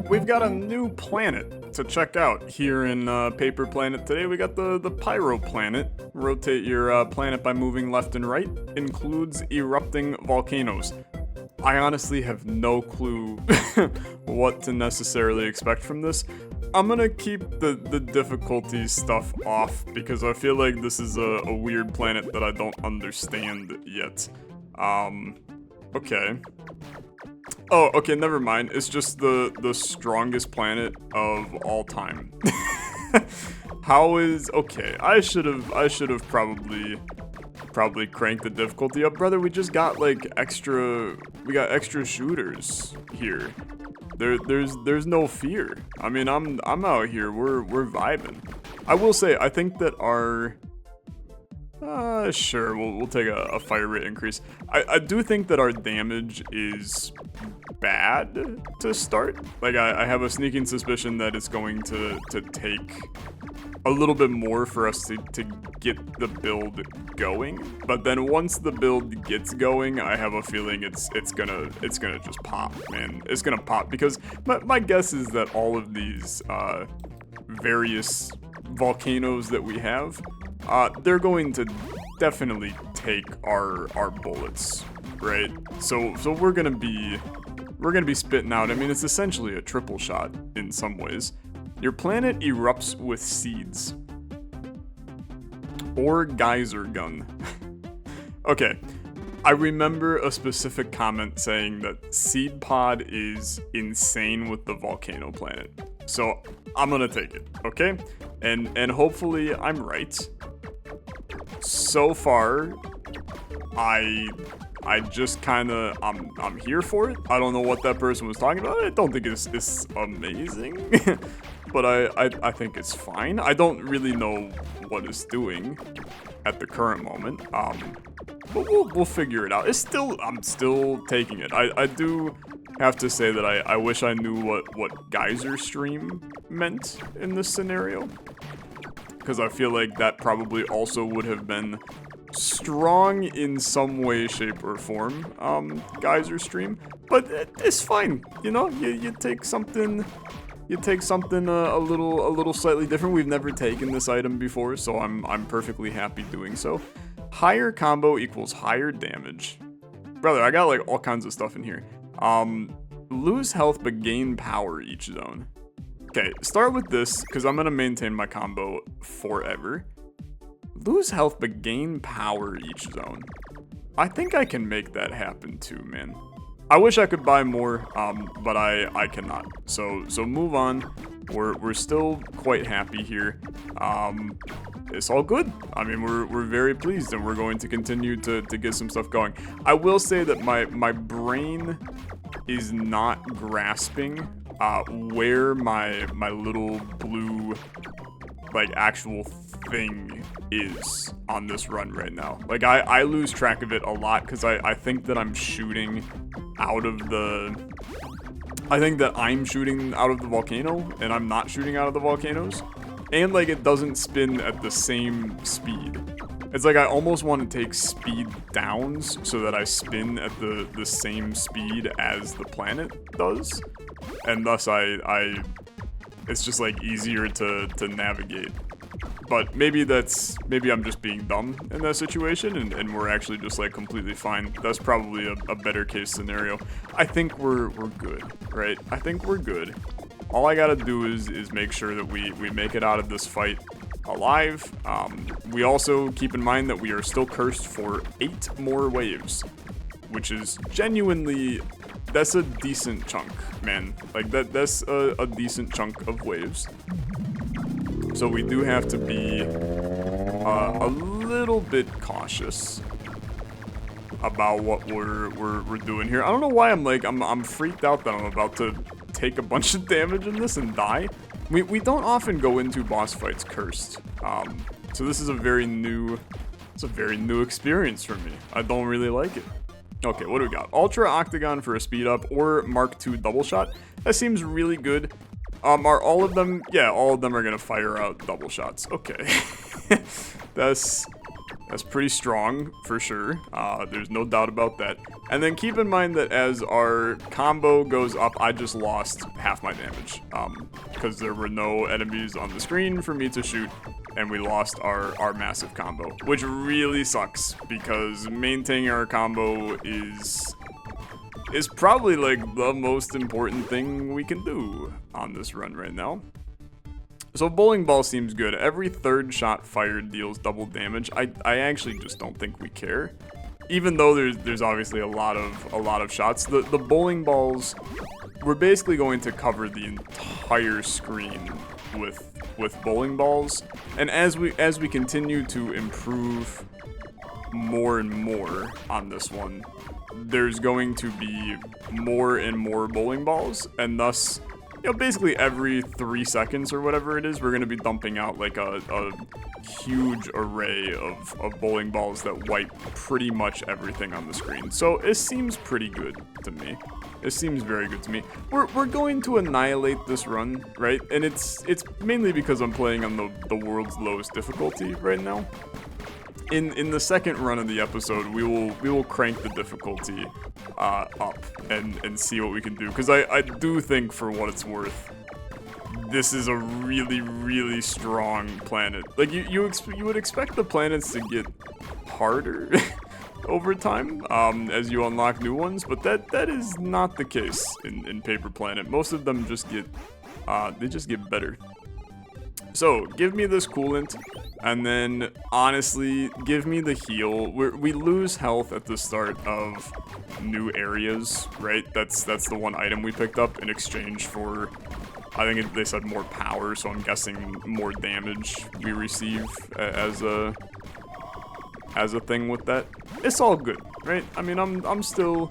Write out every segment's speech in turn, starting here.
We've got a new planet to check out here in Paper Planet today. We got the Pyro Planet. Rotate your planet by moving left and right. Includes erupting volcanoes. I honestly have no clue what to necessarily expect from this. I'm gonna keep the difficulty stuff off because I feel like this is a weird planet that I don't understand yet. Okay. Oh, okay, never mind. It's just the strongest planet of all time. How is... Okay, I should have probably cranked the difficulty up. Brother, we just got like extra... We got extra shooters here. There's no fear. I mean, I'm out here. We're vibing. I will say, I think that our... Sure, we'll take a fire rate increase. I do think that our damage is bad to start. Like, I have a sneaking suspicion that it's going to take a little bit more for us to get the build going. But then once the build gets going, I have a feeling it's gonna just pop, man. It's gonna pop because my guess is that all of these various volcanoes that we have, they're going to definitely take our bullets, right? So we're gonna be spitting out. I mean, it's essentially a triple shot in some ways. Your planet erupts with seeds or geyser gun. Okay, I remember a specific comment saying that Seed Pod is insane with the volcano planet. So I'm gonna take it, okay? And hopefully I'm right. So far, I just kinda, I'm here for it. I don't know what that person was talking about. I don't think it's amazing, but I think it's fine. I don't really know what it's doing at the current moment. But we'll figure it out. I'm still taking it. I do have to say that I wish I knew what geyser stream meant in this scenario, because I feel like that probably also would have been strong in some way, shape, or form, geyser stream. But it's fine, you know. You take something. You take something a little slightly different. We've never taken this item before, so I'm perfectly happy doing so. Higher combo equals higher damage. Brother, I got like all kinds of stuff in here. Lose health but gain power each zone. Okay, start with this, because I'm gonna maintain my combo forever. Lose health but gain power each zone. I think I can make that happen too, man. I wish I could buy more, but I cannot. So move on. We're still quite happy here. It's all good. I mean, we're very pleased, and we're going to continue to get some stuff going. I will say that my brain is not grasping where my little blue, like, actual thing is on this run right now. Like, I lose track of it a lot because I think that I'm shooting out of the... I think that I'm shooting out of the volcano, and I'm not shooting out of the volcanoes. And, like, it doesn't spin at the same speed. It's like I almost want to take speed downs so that I spin at the same speed as the planet does. And thus it's just, like, easier to navigate. But maybe I'm just being dumb in that situation, and we're actually just, like, completely fine. That's probably a better case scenario. I think we're good, right? I think we're good. All I gotta do is make sure that we make it out of this fight alive. We also keep in mind that we are still cursed for 8 more waves, which is genuinely... That's a decent chunk, man. Like, that's a decent chunk of waves. So we do have to be a little bit cautious about what we're doing here. I don't know why I'm freaked out that I'm about to take a bunch of damage in this and die. We don't often go into boss fights cursed. So this is a very new experience for me. I don't really like it. Okay, what do we got? Ultra Octagon for a speed up, or Mark II double shot. That seems really good. Are all of them? Yeah, all of them are gonna fire out double shots. Okay. That's That's pretty strong, for sure. There's no doubt about that. And then keep in mind that as our combo goes up, I just lost half my damage. Because there were no enemies on the screen for me to shoot, and we lost our massive combo. Which really sucks, because maintaining our combo is probably like the most important thing we can do on this run right now. So bowling ball seems good. Every third shot fired deals double damage. I actually just don't think we care. Even though there's obviously a lot of shots. The bowling balls, we're basically going to cover the entire screen with bowling balls. And as we continue to improve more and more on this one, there's going to be more and more bowling balls, and thus, you know, basically every 3 seconds or whatever it is, we're going to be dumping out like a huge array of bowling balls that wipe pretty much everything on the screen. So it seems pretty good to me. It seems very good to me. We're going to annihilate this run, right? And it's mainly because I'm playing on the world's lowest difficulty right now. In the second run of the episode, we will crank the difficulty up and see what we can do. Because I do think, for what it's worth, this is a really, really strong planet. Like, you would expect the planets to get harder over time as you unlock new ones, but that is not the case in Paper Planet. Most of them just get they just get better. So give me this coolant, and then honestly give me the heal. We lose health at the start of new areas, right? That's the one item we picked up in exchange for, I think they said more power, so I'm guessing more damage we receive as a thing with that. It's all good, right? I mean, I'm still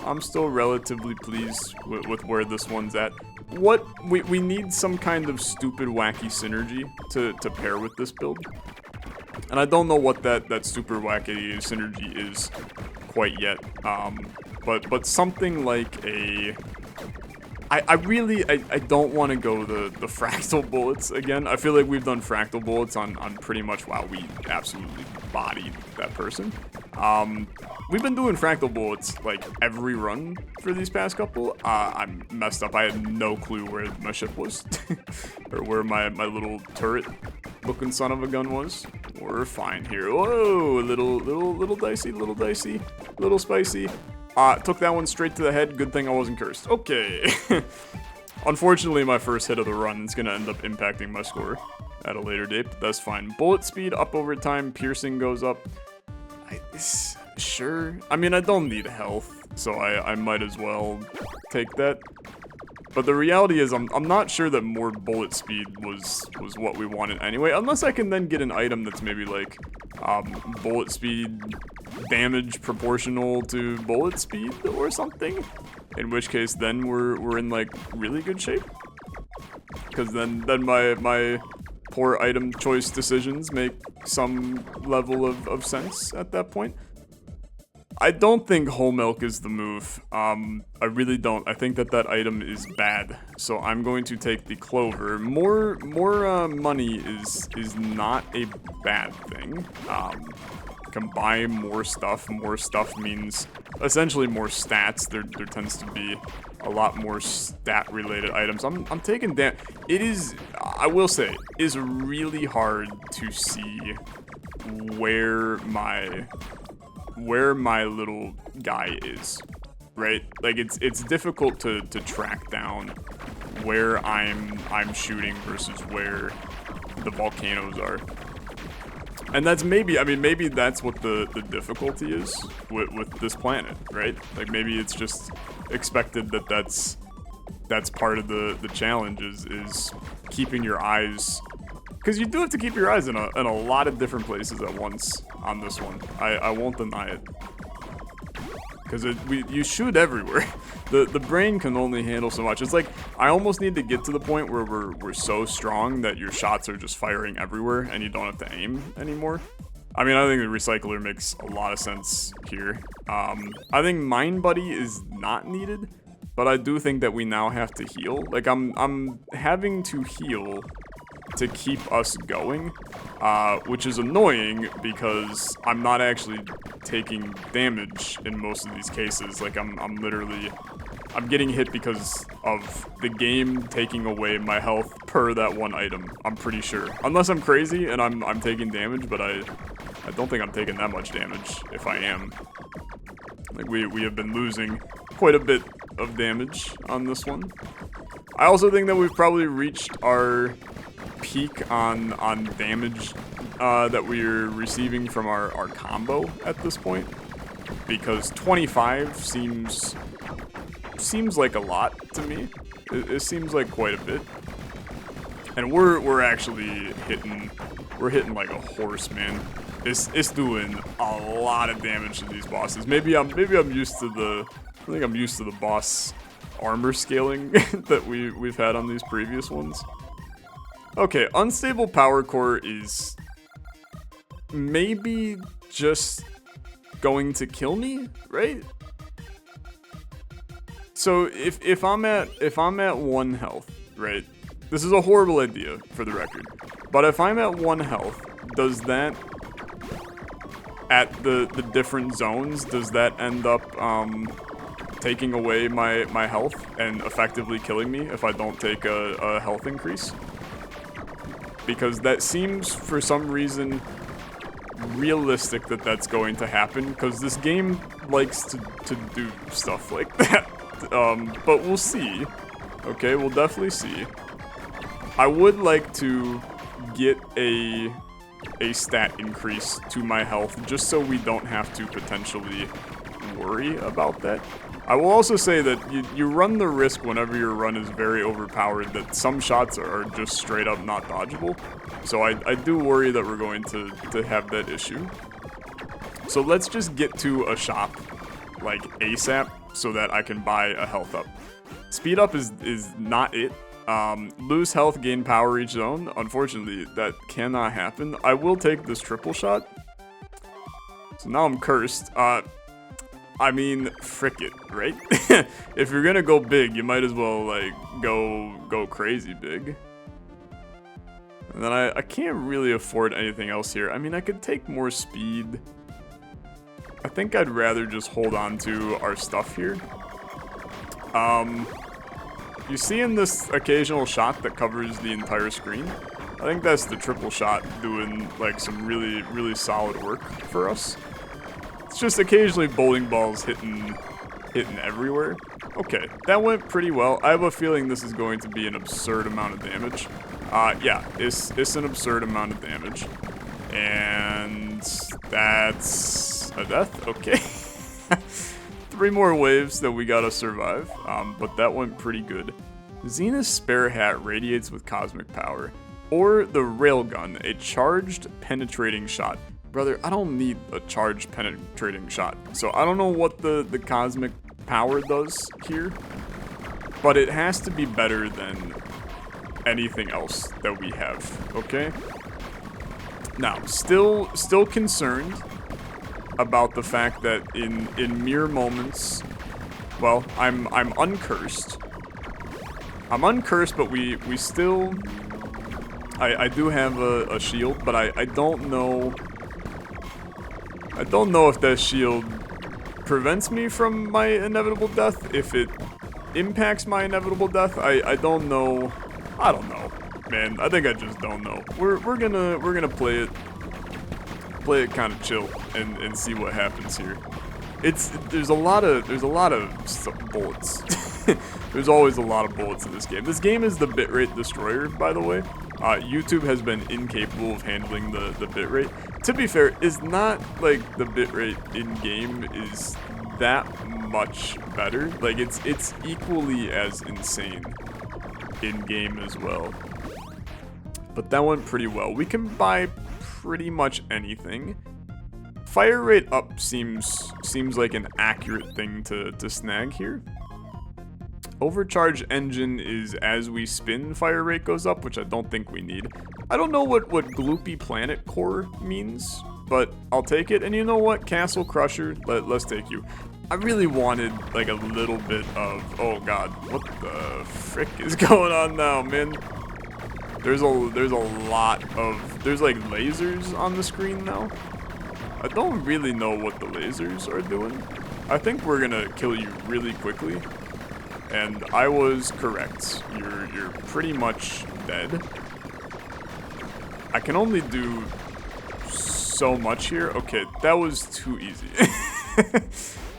relatively pleased with where this one's at. What we need some kind of stupid wacky synergy to pair with this build, and I don't know what that super wacky synergy is quite yet. But something like a, I really don't want to go the fractal bullets again. I feel like we've done fractal bullets on pretty much, wow, we absolutely bodied that person. We've been doing fractal bullets like every run for these past couple. I messed up. I had no clue where my ship was or where my little turret looking son of a gun was. We're fine here. Whoa, little dicey, little spicy. Took that one straight to the head. Good thing I wasn't cursed. Okay. Unfortunately, my first hit of the run is going to end up impacting my score at a later date, but that's fine. Bullet speed up over time. Piercing goes up. Sure. I mean, I don't need health, so I might as well take that. But the reality is, I'm not sure that more bullet speed was what we wanted anyway, unless I can then get an item that's maybe like bullet speed damage proportional to bullet speed or something. In which case, then we're in like really good shape. Because then my poor item choice decisions make some level of sense at that point. I don't think whole milk is the move. I really don't. I think that item is bad. So I'm going to take the clover. More money is not a bad thing. Can buy more stuff. More stuff means essentially more stats. There tends to be a lot more stat-related items. I'm taking down. It is, I will say, is really hard to see where my little guy is, right? Like it's difficult to track down where I'm shooting versus where the volcanoes are. And that's maybe that's what the difficulty is with this planet, right? Like maybe it's just expected that's part of the challenge is keeping your eyes, because you do have to keep your eyes in a lot of different places at once on this one. I won't deny it. Because you shoot everywhere. The brain can only handle so much. It's like, I almost need to get to the point where we're so strong that your shots are just firing everywhere and you don't have to aim anymore. I mean, I think the recycler makes a lot of sense here. I think Mind Buddy is not needed, but I do think that we now have to heal. Like, I'm having to heal to keep us going, which is annoying because I'm not actually taking damage in most of these cases. Like, I'm literally... I'm getting hit because of the game taking away my health per that one item, I'm pretty sure. Unless I'm crazy and I'm taking damage, but I don't think I'm taking that much damage, if I am. Like, we have been losing quite a bit of damage on this one. I also think that we've probably reached our peak on damage that we're receiving from our combo at this point. Because 25 seems like a lot to me. It seems like quite a bit. And we're actually hitting like a horse, man. It's doing a lot of damage to these bosses. Maybe I'm used to the I think I'm used to the boss armor scaling that we've had on these previous ones. Okay, unstable power core is maybe just going to kill me, right? So if I'm at 1 health, right? This is a horrible idea for the record. But if I'm at 1 health, does that at the different zones, does that end up taking away my health and effectively killing me if I don't take a health increase? Because that seems, for some reason, realistic that that's going to happen, because this game likes to do stuff like that. But we'll see. Okay, we'll definitely see. I would like to get a stat increase to my health, just so we don't have to potentially worry about that. I will also say that you run the risk whenever your run is very overpowered that some shots are just straight up not dodgeable. So I do worry that we're going to have that issue. So let's just get to a shop, like, ASAP, so that I can buy a health up. Speed up is not it. Lose health, gain power each zone. Unfortunately, that cannot happen. I will take this triple shot. So now I'm cursed. I mean, frick it, right? If you're gonna go big, you might as well, like, go crazy big. And then I can't really afford anything else here. I mean, I could take more speed. I think I'd rather just hold on to our stuff here. You see in this occasional shot that covers the entire screen? I think that's the triple shot doing, like, some really, really solid work for us. It's just occasionally bowling balls hitting everywhere. Okay, that went pretty well. I have a feeling this is going to be an absurd amount of damage. Yeah, it's an absurd amount of damage. And that's a death, okay. 3 more waves that we gotta survive, but that went pretty good. Zenith's spare hat radiates with cosmic power. Or the railgun, a charged penetrating shot. Brother, I don't need a charged penetrating shot. So I don't know what the cosmic power does here, but it has to be better than anything else that we have, okay? Now, still concerned about the fact that in mere moments, well, I'm uncursed. I'm uncursed, but we still, I do have a shield, but I don't know. I don't know if that shield prevents me from my inevitable death, if it impacts my inevitable death. I don't know. I don't know, man. I think I just don't know. We're gonna play it kind of chill and see what happens here. There's a lot of bullets. There's always a lot of bullets in this game. This game is the bitrate destroyer, by the way. YouTube has been incapable of handling the bitrate. To be fair, it's not like the bitrate in game is that much better. Like, it's equally as insane in game as well. But that went pretty well. We can buy pretty much anything. Fire rate up seems like an accurate thing to snag here. Overcharge engine is as we spin, fire rate goes up, which I don't think we need. I don't know what gloopy planet core means, but I'll take it. And you know what? Castle Crusher, let's take you. I really wanted, like, a little bit of, oh god, what the frick is going on now, man? There's a lot of, there's like lasers on the screen now. I don't really know what the lasers are doing. I think we're gonna kill you really quickly. And I was correct. You're pretty much dead. I can only do so much here. Okay, that was too easy.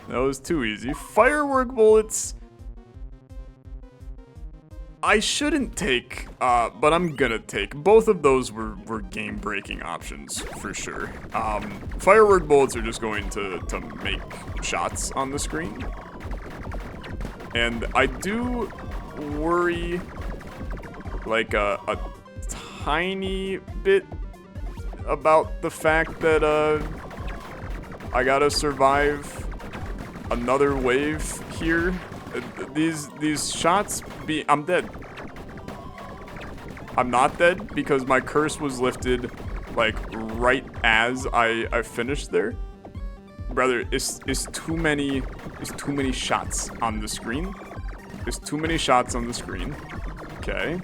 That was too easy. Firework bullets. I shouldn't take, but I'm gonna take. Both of those were game-breaking options, for sure. Firework bullets are just going to make shots on the screen. And I do worry, like, a tiny bit about the fact that, I gotta survive another wave here. These shots I'm dead. I'm not dead because my curse was lifted like right as I finished there. Brother, it's too many shots on the screen. There's too many shots on the screen. Okay.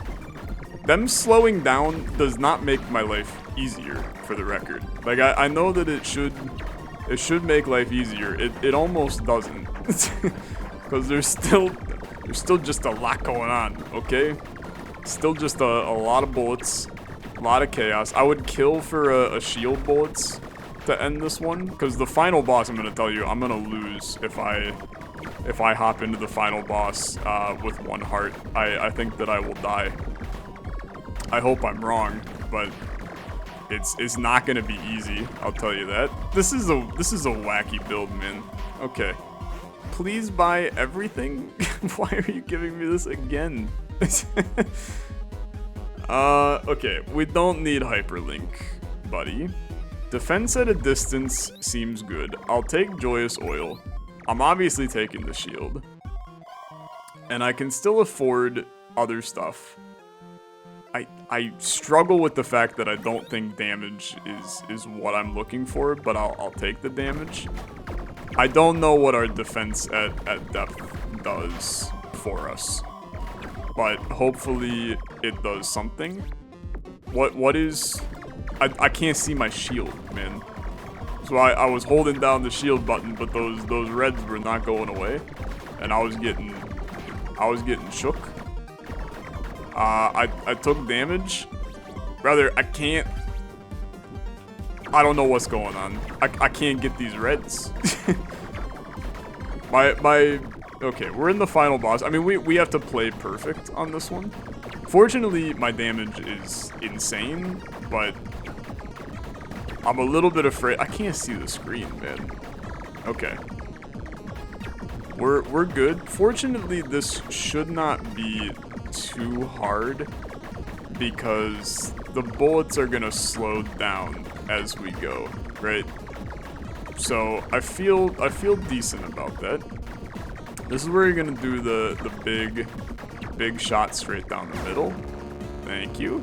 Them slowing down does not make my life easier, for the record. Like I know that it should make life easier. It almost doesn't. Because there's still just a lot going on, okay? Still just a lot of bullets, a lot of chaos. I would kill for a shield bullets to end this one, because the final boss, I'm gonna tell you, I'm gonna lose if I hop into the final boss with one heart. I think that I will die. I hope I'm wrong, but it's not gonna be easy. I'll tell you that. This is a wacky build, man. Okay. Please buy everything? Why are you giving me this again? Okay, we don't need hyperlink, buddy. Defense at a distance seems good. I'll take Joyous Oil. I'm obviously taking the shield. And I can still afford other stuff. I struggle with the fact that I don't think damage is what I'm looking for, but I'll take the damage. I don't know what our defense at depth does for us, but hopefully it does something. What is... I can't see my shield, man. So I was holding down the shield button, but those reds were not going away, and I was getting shook. I took damage. Rather, I can't... I don't know what's going on. I can't get these reds. Okay, we're in the final boss. I mean, we have to play perfect on this one. Fortunately, my damage is insane, but I'm a little bit afraid. I can't see the screen, man. Okay. We're good. Fortunately, this should not be too hard because the bullets are gonna slow down as we go, right? So I feel decent about that. This is where you're gonna do the big shot straight down the middle. Thank you.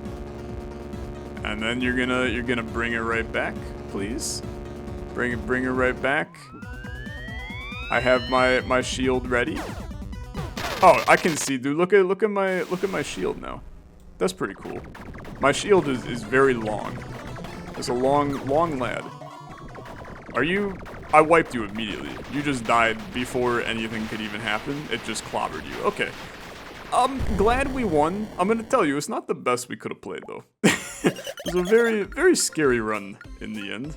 And then you're gonna bring it right back, please. Bring it right back. I have my shield ready. Oh, I can see, dude. Look at my shield now. That's pretty cool. My shield is very long. It's a long lad. Are you... I wiped you immediately. You just died before anything could even happen. It just clobbered you. Okay. I'm glad we won. I'm gonna tell you, it's not the best we could have played, though. It was a very scary run in the end.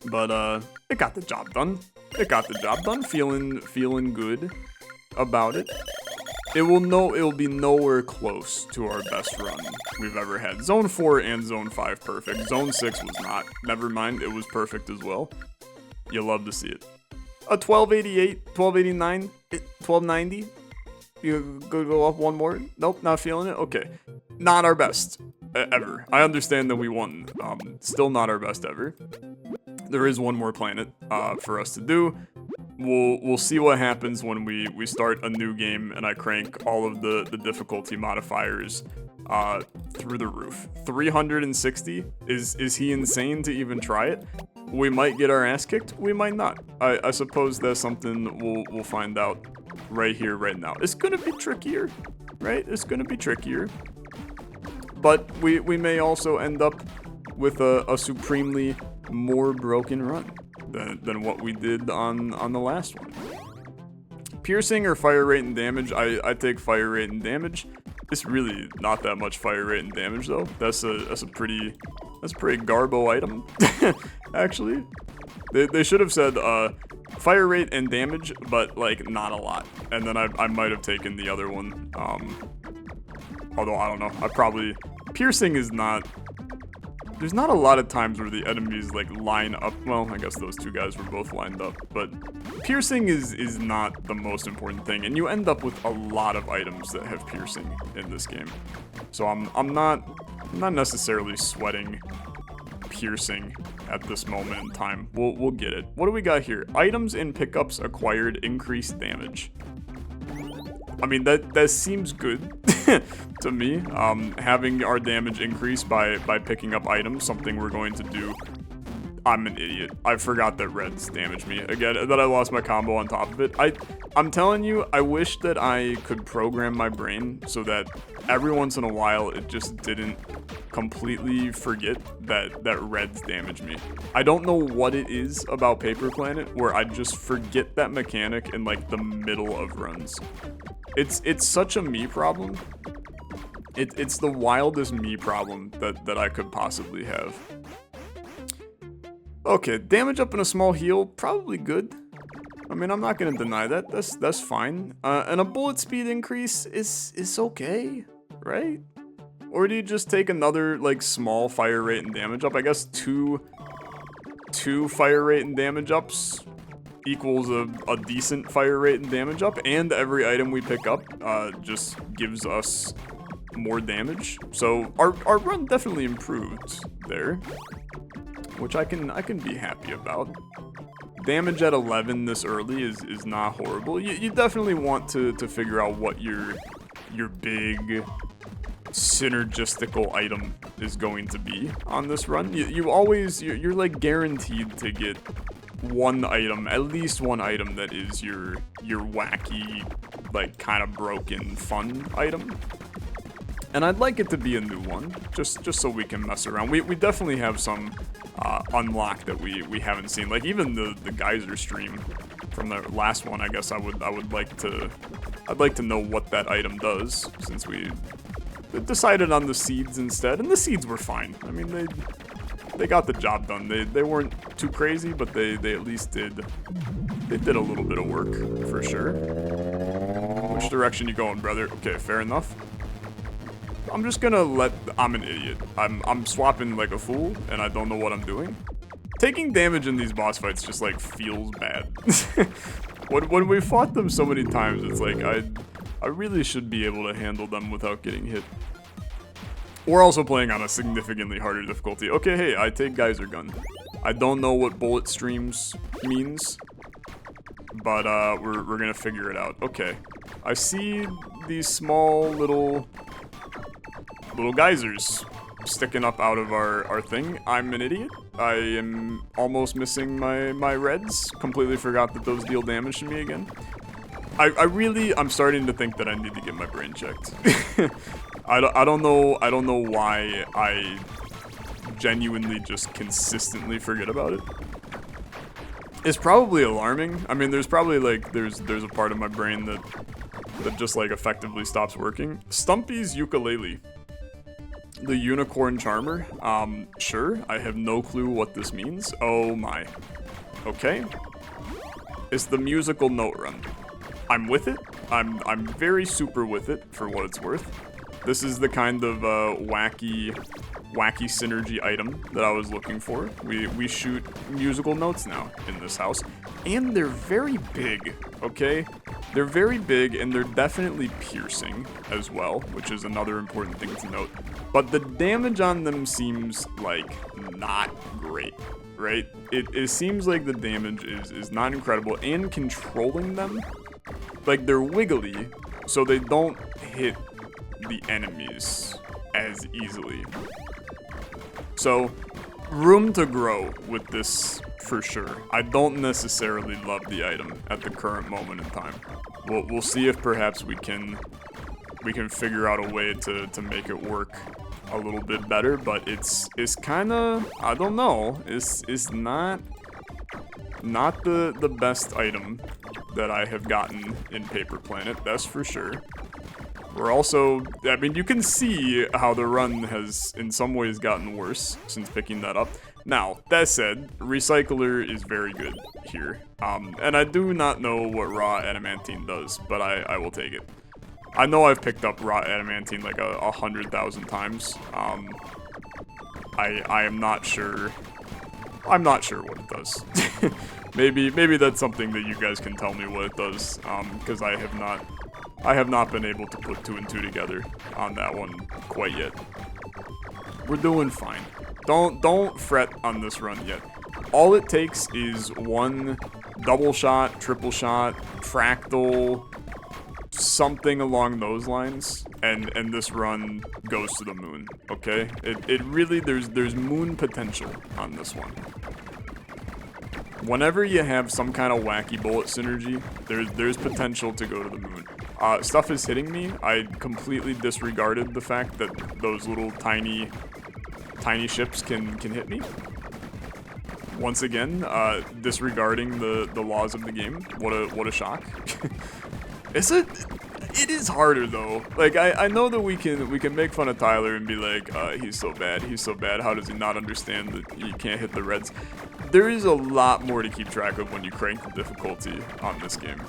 But, it got the job done. It got the job done. Feeling good about it. It'll be nowhere close to our best run we've ever had. Zone 4 and Zone 5 perfect. Zone 6 was not. Never mind, it was perfect as well. You love to see it. A 1288, 1289, 1290. You go up one more? Nope, not feeling it? Okay. Not our best ever. I understand that we won. Still not our best ever. There is one more planet for us to do. We'll see what happens when we start a new game and I crank all of the difficulty modifiers through the roof. 360? Is he insane to even try it? We might get our ass kicked. We might not. I suppose that's something we'll find out right here, right now. It's gonna be trickier, right? It's gonna be trickier. but we may also end up with a supremely more broken run than what we did on the last one. Piercing or fire rate and damage, I take fire rate and damage. It's really not that much fire rate and damage though. That's a pretty garbo item, actually. They should have said fire rate and damage, but like not a lot. And then I might have taken the other one. Although I don't know. Piercing is not. There's not a lot of times where the enemies like line up. Well, I guess those two guys were both lined up, but piercing is not the most important thing, and you end up with a lot of items that have piercing in this game. So I'm not necessarily sweating piercing at this moment in time. We'll get it. What do we got here? Items and pickups acquired increased damage. I mean, that seems good to me. Having our damage increase by picking up items, something we're going to do. I'm an idiot. I forgot that reds damage me. Again, that I lost my combo on top of it. I'm telling you, I wish that I could program my brain so that every once in a while it just didn't completely forget that reds damage me. I don't know what it is about Paper Planet where I just forget that mechanic in like the middle of runs. It's such a me problem. It's the wildest me problem that I could possibly have. Okay, damage up and a small heal, probably good. I mean, I'm not gonna deny that. That's fine. And a bullet speed increase is okay, right? Or do you just take another like small fire rate and damage up? I guess two fire rate and damage ups equals a decent fire rate and damage up, and every item we pick up just gives us more damage. So our run definitely improved there, which I can be happy about. Damage at 11 this early is not horrible. You definitely want to figure out what your big synergistical item is going to be on this run. You're like guaranteed to get one item, at least one item that is your wacky, like kind of broken fun item. And I'd like it to be a new one, just so we can mess around. We definitely have some unlocked that we haven't seen. Like even the geyser stream from the last one. I guess I'd like to know what that item does, since we decided on the seeds instead, and the seeds were fine. I mean they got the job done. They weren't too crazy, but they at least did a little bit of work for sure. Which direction you going, brother? Okay, fair enough. I'm just gonna I'm an idiot. I'm swapping like a fool, and I don't know what I'm doing. Taking damage in these boss fights just like feels bad. When we fought them so many times, it's like I really should be able to handle them without getting hit. We're also playing on a significantly harder difficulty. Okay, hey, I take geyser gun. I don't know what bullet streams means, but we're gonna figure it out. Okay, I see these small little geysers sticking up out of our thing. I'm an idiot. I am almost missing my reds. Completely forgot that those deal damage to me again. I'm starting to think that I need to get my brain checked. I don't know why I genuinely just consistently forget about it. It's probably alarming. I mean, there's probably like there's a part of my brain that just like effectively stops working. Stumpy's ukulele. The unicorn charmer. Sure. I have no clue what this means. Oh my. Okay. It's the musical note run. I'm with it. I'm very super with it for what it's worth. This is the kind of wacky synergy item that I was looking for. We shoot musical notes now in this house, and they're very big. Okay, they're very big, and they're definitely piercing as well, which is another important thing to note. But the damage on them seems like not great, right? It seems like the damage is not incredible, and controlling them, like they're wiggly, so they don't hit the enemies as easily. So, room to grow with this for sure. I don't necessarily love the item at the current moment in time. We'll see if perhaps we can figure out a way to make it work a little bit better, but it's kind of, I don't know, it's not the best item that I have gotten in Paper Planet, that's for sure. We're also, I mean, you can see how the run has in some ways gotten worse since picking that up. Now, that said, Recycler is very good here. And I do not know what Raw Adamantine does, but I will take it. I know I've picked up Raw Adamantine like 100,000 times. I am not sure. I'm not sure what it does. maybe that's something that you guys can tell me what it does, because I have not been able to put 2 and 2 together on that one quite yet. We're doing fine. Don't fret on this run yet. All it takes is one double shot, triple shot, fractal, something along those lines, and this run goes to the moon, okay? It really, there's moon potential on this one. Whenever you have some kind of wacky bullet synergy, there's potential to go to the moon. Stuff is hitting me. I completely disregarded the fact that those little tiny ships can hit me. Once again, disregarding the laws of the game. What a shock. It is harder though. Like I know that we can make fun of Tyler and be like, he's so bad, how does he not understand that you can't hit the reds? There is a lot more to keep track of when you crank the difficulty on this game.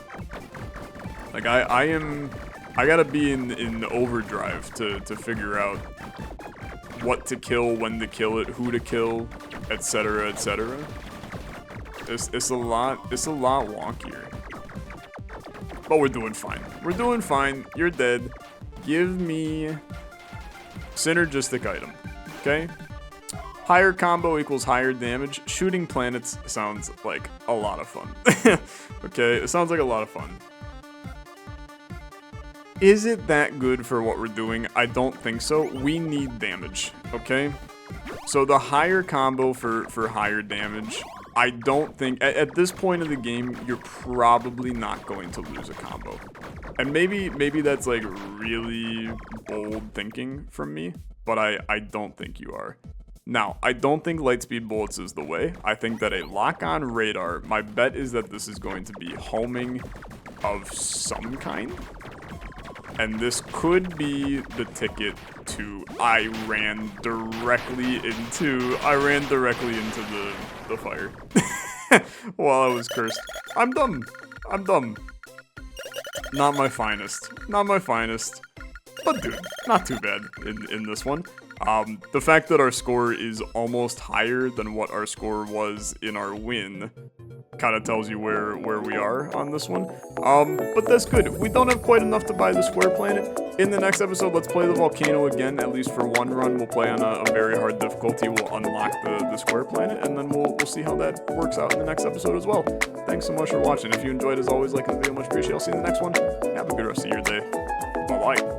Like I gotta be in overdrive to figure out what to kill, when to kill it, who to kill, etc., etc. It's a lot wonkier. But we're doing fine. We're doing fine. You're dead. Give me synergistic item. Okay? Higher combo equals higher damage. Shooting planets sounds like a lot of fun. Okay? It sounds like a lot of fun. Is it that good for what we're doing? I don't think so. We need damage. Okay? So the higher combo for higher damage, I don't think, at this point of the game, you're probably not going to lose a combo. And maybe that's like really bold thinking from me, but I don't think you are. Now, I don't think lightspeed bullets is the way. I think that a lock-on radar, my bet is that this is going to be homing of some kind. And this could be the ticket to I ran directly into the fire while I was cursed. I'm dumb. Not my finest. But dude, not too bad in this one. The fact that our score is almost higher than what our score was in our win kind of tells you where we are on this one. But that's good. We don't have quite enough to buy the square planet. In the next episode, let's play the volcano again, at least for one run. We'll play on a very hard difficulty. We'll unlock the square planet, and then we'll see how that works out in the next episode as well. Thanks so much for watching. If you enjoyed, as always, like the video, much appreciated. I'll see you in the next one. Have a good rest of your day. Bye-bye.